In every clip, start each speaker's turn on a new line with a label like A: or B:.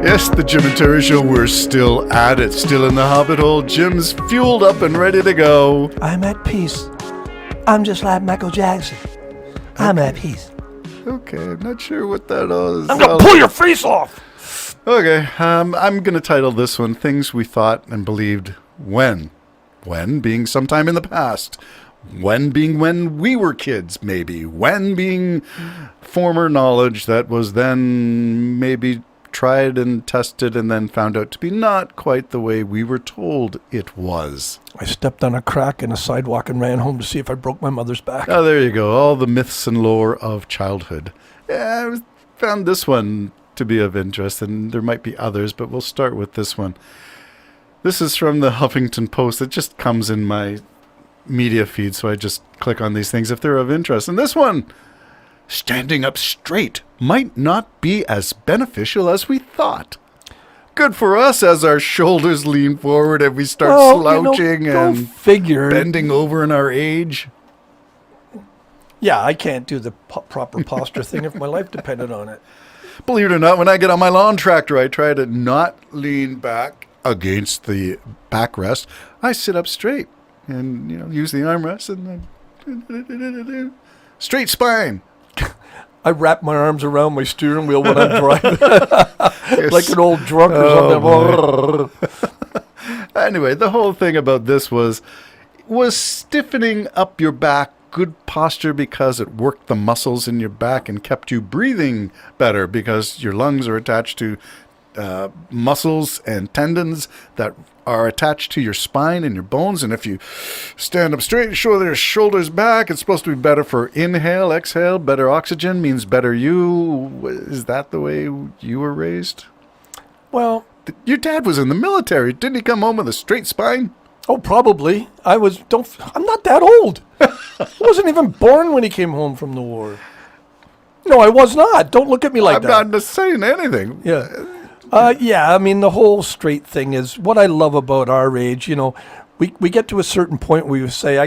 A: Yes, the Jim and Terry Show, we're still at it, still in the Hobbit hole. Jim's fueled up and ready to go.
B: I'm at peace. I'm just like Michael Jackson. I'm at peace.
A: Okay, I'm not sure what that is.
B: I'm going to pull your face off.
A: Okay, I'm going to title this one, Things We Thought and Believed When. When being sometime in the past. When being when we were kids, maybe. When being former knowledge that was then maybe tried and tested and then found out to be not quite the way we were told it was.
B: I stepped on a crack in a sidewalk and ran home to see if I broke my mother's back.
A: Oh, there you go. All the myths and lore of childhood. Yeah, I found this one to be of interest, and there might be others, but we'll start with this one. This is from the Huffington Post. It just comes in my media feed, so I just click on these things if they're of interest. And this one, standing up straight might not be as beneficial as we thought. Good for us as our shoulders lean forward and we start slouching and bending over in our age.
B: Yeah, I can't do the proper posture thing if my life depended on it.
A: Believe it or not, when I get on my lawn tractor, I try to not lean back against the backrest. I sit up straight and use the armrest and then straight spine.
B: I wrap my arms around my steering wheel when I'm driving, like an old drunk or something.
A: Anyway, the whole thing about this was stiffening up your back good posture because it worked the muscles in your back and kept you breathing better because your lungs are attached to muscles and tendons that are attached to your spine and your bones. And if you stand up straight and show your shoulders back, it's supposed to be better for inhale, exhale. Better oxygen means better you. Is that the way you were raised?
B: Well,
A: your dad was in the military. Didn't he come home with a straight spine?
B: Oh, probably. I'm not that old. I wasn't even born when he came home from the war. No, I was not. Don't look at me like that.
A: I'm not saying anything.
B: Yeah. Yeah, I mean, the whole straight thing is what I love about our age. We get to a certain point where we say,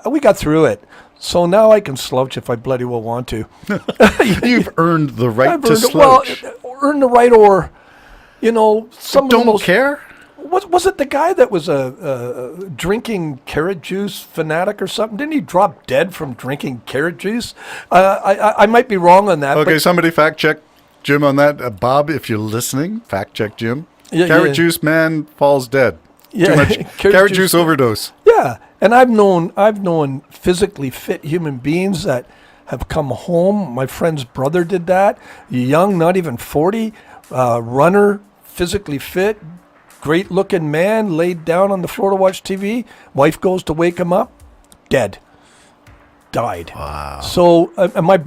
B: we got through it. So now I can slouch if I bloody well want to.
A: You've earned the right to slouch.
B: Earn the right or, some
A: don't care?
B: Was it the guy that was a drinking carrot juice fanatic or something? Didn't he drop dead from drinking carrot juice? I might be wrong on that.
A: Okay, somebody fact check Jim on that. Bob, if you're listening, fact check Jim.
B: Yeah,
A: carrot juice man falls dead.
B: Yeah.
A: Too much carrot juice overdose.
B: Yeah, and I've known physically fit human beings that have come home. My friend's brother did that. Young, not even 40, runner, physically fit, great looking man, laid down on the floor to watch TV. Wife goes to wake him up, dead. Died.
A: Wow.
B: So, my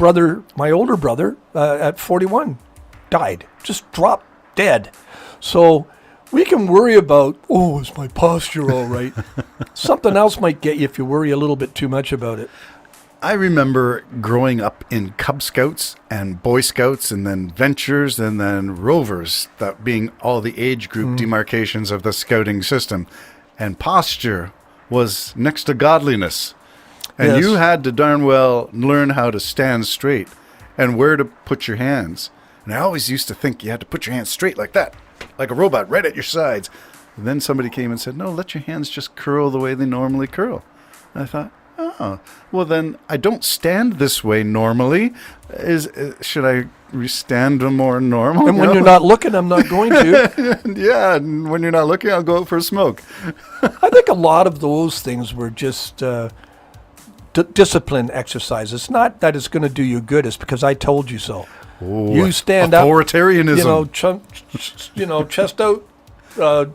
B: older brother, at 41, died. Just dropped dead. So, we can worry about, is my posture all right? Something else might get you if you worry a little bit too much about it.
A: I remember growing up in Cub Scouts and Boy Scouts and then Ventures and then Rovers, that being all the age group demarcations of the scouting system. And posture was next to godliness. And you had to darn well learn how to stand straight and where to put your hands. And I always used to think you had to put your hands straight like that, like a robot, right at your sides. And then somebody came and said, no, let your hands just curl the way they normally curl. And I thought, well then I don't stand this way normally. Should I stand more normal?
B: And when you're not looking, I'm not going to.
A: Yeah, and when you're not looking, I'll go out for a smoke.
B: I think a lot of those things were just discipline exercises. Not that it's going to do you good. It's because I told you so.
A: Ooh,
B: you stand
A: authoritarianism.
B: up, chest out,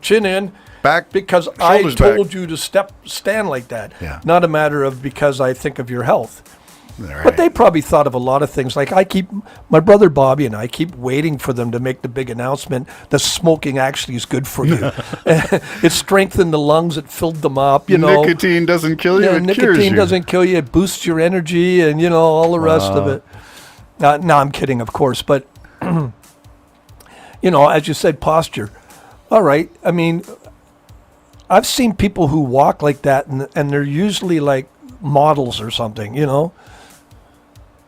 B: chin in.
A: Back,
B: because I told you to stand like that.
A: Yeah.
B: Not a matter of because I think of your health.
A: Right.
B: But they probably thought of a lot of things. Like my brother Bobby and I keep waiting for them to make the big announcement that smoking actually is good for you. It strengthened the lungs. It filled them up.
A: Nicotine doesn't kill you. It cures you.
B: Nicotine doesn't kill you. It boosts your energy and all the rest of it. No, I'm kidding, of course. But as you said, posture. All right. I mean, I've seen people who walk like that, and they're usually like models or something,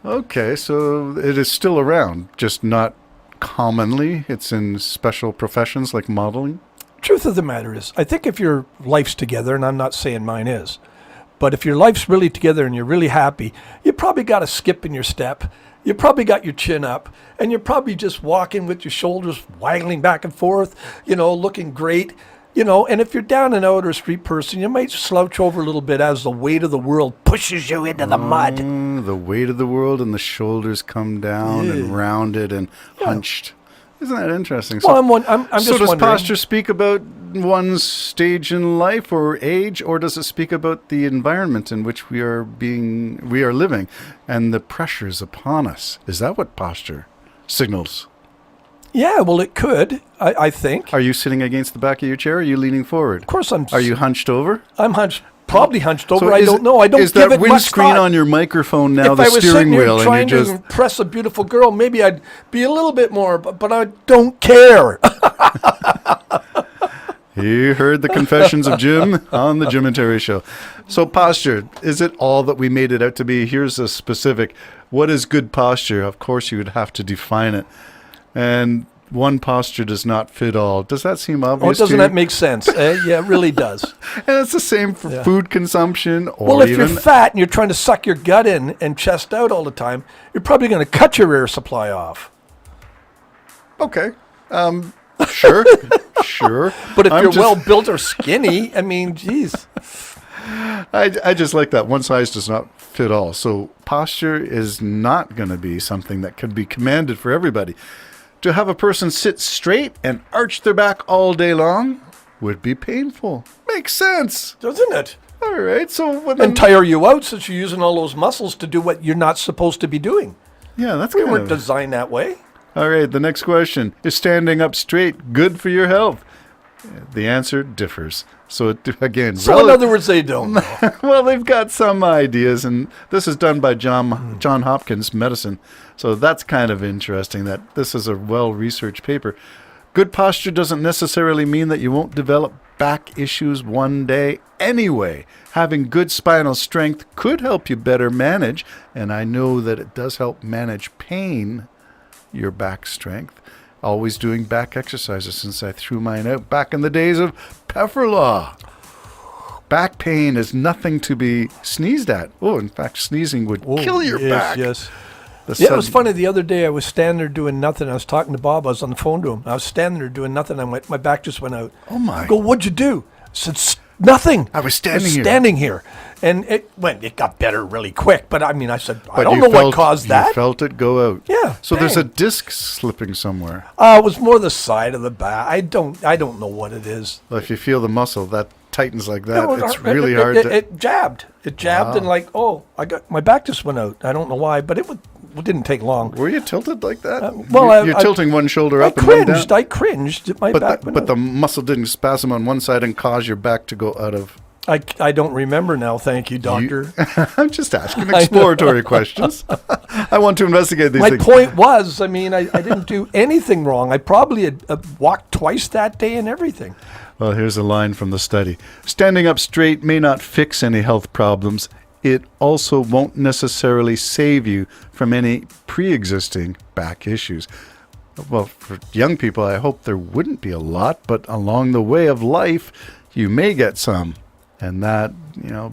A: Okay, so it is still around, just not commonly it's in special professions like modeling?
B: Truth of the matter is, I think if your life's together, and I'm not saying mine is, but if your life's really together and you're really happy, you probably got a skip in your step. You probably got your chin up, and you're probably just walking with your shoulders waggling back and forth, looking great. And if you're down and out or a street person, you might slouch over a little bit as the weight of the world pushes you into the mud.
A: The weight of the world and the shoulders come down and rounded and hunched. Isn't that interesting?
B: Well, I'm just
A: so does
B: wondering.
A: posture speak about one's stage in life or age, or does it speak about the environment in which we are living and the pressures upon us? Is that what posture signals?
B: Yeah, well, it could, I think.
A: Are you sitting against the back of your chair? Or are you leaning forward?
B: Of course I'm.
A: Are you hunched over?
B: I'm probably hunched over.
A: So
B: I don't know. I don't
A: is
B: give
A: that
B: it much
A: windscreen
B: thought.
A: on your microphone now
B: If
A: the
B: I was
A: steering
B: sitting here
A: wheel and
B: trying
A: you
B: to
A: just
B: impress a beautiful girl, maybe I'd be a little bit more, but I don't care.
A: You heard the confessions of Jim on the Jim and Terry Show. So posture, is it all that we made it out to be? Here's a specific. What is good posture? Of course, you would have to define it. And one posture does not fit all. Does that seem obvious to
B: Doesn't
A: you?
B: that make sense? Yeah, it really does.
A: And it's the same for food consumption or
B: Well, if
A: even...
B: you're fat and you're trying to suck your gut in and chest out all the time, you're probably going to cut your air supply off.
A: Okay. Sure. Sure.
B: But if you're well built or skinny, I mean, geez.
A: I just like that. One size does not fit all. So posture is not going to be something that could be commanded for everybody. To have a person sit straight and arch their back all day long would be painful. Makes sense.
B: Doesn't it?
A: All right. So
B: And tire you out since you're using all those muscles to do what you're not supposed to be doing.
A: yeah, that's
B: We
A: kind
B: weren't
A: of...
B: designed that way.
A: All right, the next question. Is standing up straight good for your health? The answer differs. So, again...
B: So in other words, they don't know.
A: Well, they've got some ideas, and this is done by John Hopkins Medicine. So that's kind of interesting that this is a well-researched paper. Good posture doesn't necessarily mean that you won't develop back issues one day anyway. Having good spinal strength could help you better manage, and I know that it does help manage pain, your back strength. Always doing back exercises since I threw mine out back in the days of Pefferlaw. Back pain is nothing to be sneezed at. Oh, in fact, sneezing would kill your back.
B: Yes.
A: The
B: Yeah, it was
A: sudden-
B: funny. The other day I was standing there doing nothing. I was talking to Bob. I was on the phone to him. I was standing there doing nothing. My back just went out.
A: Oh, my.
B: I go, what'd you do? I said, nothing.
A: I was standing here."
B: standing here. And it got better really quick. But I mean, I said, I
A: But
B: don't
A: you
B: know what
A: felt-
B: caused
A: You
B: that.
A: felt it go out.
B: Yeah,
A: So there's a
B: bang.
A: disc slipping somewhere.
B: It was more the side of the back. I don't know what it is.
A: Well, if you feel the muscle that tightens like that,
B: No,
A: it's really hard to...
B: It jabbed. It jabbed and my back just went out. I don't know why, but it didn't take long.
A: Were you tilted like that?
B: well,
A: you're
B: I-
A: tilting one shoulder
B: I
A: up and one down.
B: cringed. I cringed. My back went
A: But
B: out.
A: the muscle didn't spasm on one side and cause your back to go out of...
B: I don't remember now. Thank you, doctor.
A: I'm just asking exploratory questions. I want to investigate these
B: My
A: things.
B: point was, I mean, I didn't do anything wrong. I probably had walked twice that day and everything.
A: Well, here's a line from the study. Standing up straight may not fix any health problems. It also won't necessarily save you from any pre-existing back issues. Well, for young people, I hope there wouldn't be a lot, but along the way of life, you may get some. And that,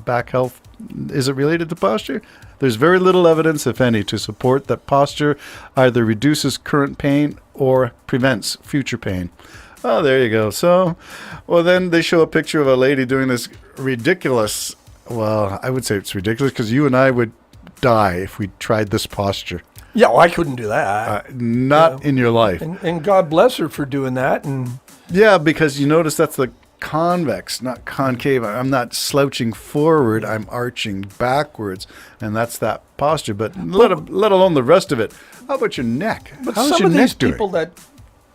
A: back health, is it related to posture? There's very little evidence, if any, to support that posture either reduces current pain or prevents future pain. Oh, there you go. So, well, then they show a picture of a lady doing this ridiculous, well, I would say it's ridiculous because you and I would die if we tried this posture.
B: Yeah, well, I couldn't do that.
A: Not in your life.
B: And God bless her for doing that. And
A: Yeah, because you notice that's the convex, not concave. I'm not slouching forward. I'm arching backwards, and that's that posture. But let alone the rest of it. How about your neck?
B: but
A: How's
B: some
A: your
B: of
A: neck
B: these
A: doing?
B: people that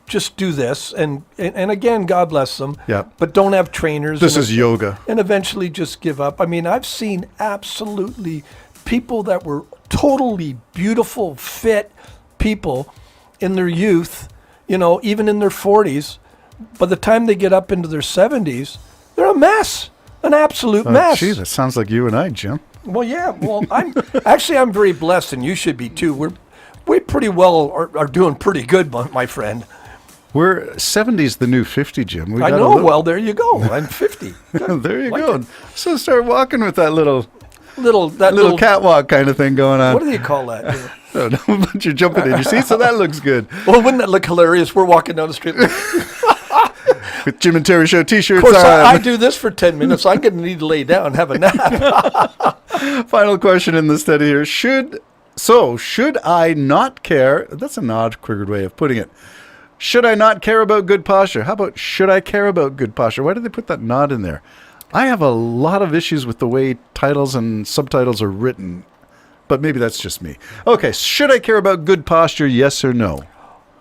B: just do this, and again, God bless them.
A: Yeah.
B: But don't have trainers.
A: This
B: and
A: is yoga.
B: and eventually just give up. I mean, I've seen absolutely people that were totally beautiful, fit people in their youth, even in their 40s. By the time they get up into their 70s, they're a mess, an absolute mess.
A: Gee, that sounds like you and I, Jim.
B: Well, yeah. Well, I'm very blessed, and you should be too. we pretty well are doing pretty good, my friend.
A: We're 70's the new 50, Jim.
B: I know. Well, there you go. I'm 50.
A: There you
B: Like
A: go.
B: it.
A: So start walking with that little
B: little
A: catwalk kind of thing going on.
B: What do you call that?
A: I don't know, but you're jumping in your seat, so that looks good.
B: Well, wouldn't that look hilarious? We're walking down the street.
A: With Jim and Terry Show t-shirts
B: Of course,
A: on.
B: I do this for 10 minutes. I'm going to need to lay down and have a nap.
A: Final question in the study here. Should I not care? That's an odd, crooked way of putting it. Should I not care about good posture? How about should I care about good posture? Why did they put that not in there? I have a lot of issues with the way titles and subtitles are written, but maybe that's just me. Okay, should I care about good posture, yes or no?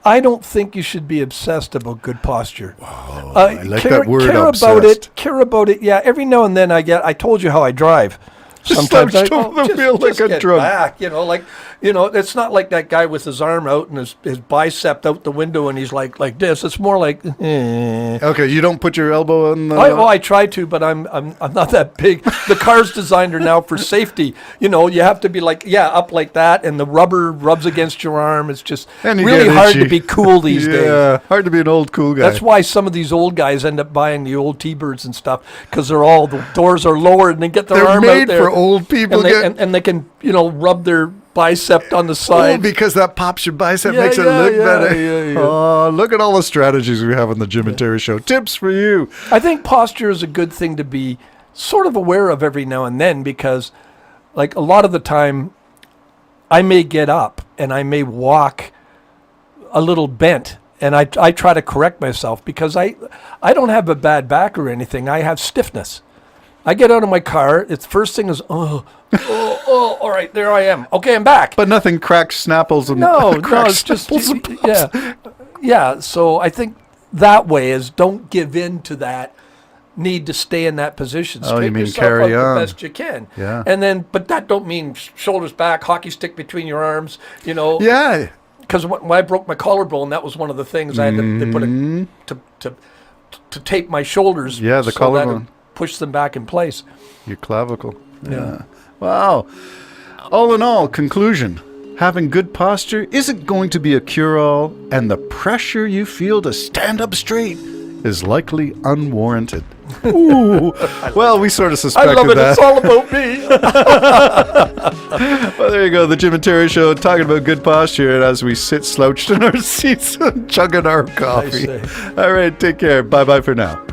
B: I don't think you should be obsessed about good posture.
A: Oh, I like that word,
B: care
A: obsessed.
B: about it. Care about it. Yeah, every now and then I told you how I drive. Sometimes
A: slouched over the wheel like a
B: get
A: drunk.
B: back, it's not like that guy with his arm out and his bicep out the window and he's like this. It's more like.
A: Okay, you don't put your elbow in the.
B: I try to, but I'm not that big. The car's designed are now for safety. You have to be up like that, and the rubber rubs against your arm. It's just really hard to be cool these days.
A: Yeah, hard to be an old cool guy.
B: That's why some of these old guys end up buying the old T-Birds and stuff, because the doors are lowered and they get their arm out there.
A: They're made for old people.
B: And they can rub their bicep on the side.
A: Oh, because that pops your bicep, makes it look better.
B: Yeah.
A: Oh, look at all the strategies we have on the Jim and Terry Show. Tips for you.
B: I think posture is a good thing to be sort of aware of every now and then, because like a lot of the time I may get up and I may walk a little bent, and I try to correct myself because I don't have a bad back or anything. I have stiffness. I get out of my car. It's first thing is, all right, there I am. Okay, I'm back.
A: But nothing cracks snapples and
B: No, it's just, yeah. So I think that way is don't give in to that need to stay in that position.
A: Oh, you mean
B: yourself
A: carry
B: out
A: on.
B: the best you can.
A: Yeah.
B: And then, but that don't mean shoulders back, hockey stick between your arms,
A: Yeah.
B: Because when I broke my collarbone, that was one of the things I had to put to tape my shoulders.
A: Yeah, the collarbone.
B: Push them back in place.
A: Your clavicle. Yeah. Wow. All in all, conclusion. Having good posture isn't going to be a cure-all, and the pressure you feel to stand up straight is likely unwarranted. Ooh. Well, we sort of suspected
B: I love it.
A: that.
B: It's all about me.
A: Well, there you go. The Jim and Terry Show talking about good posture, and as we sit slouched in our seats and chugging our coffee. All right, take care. Bye-bye for now.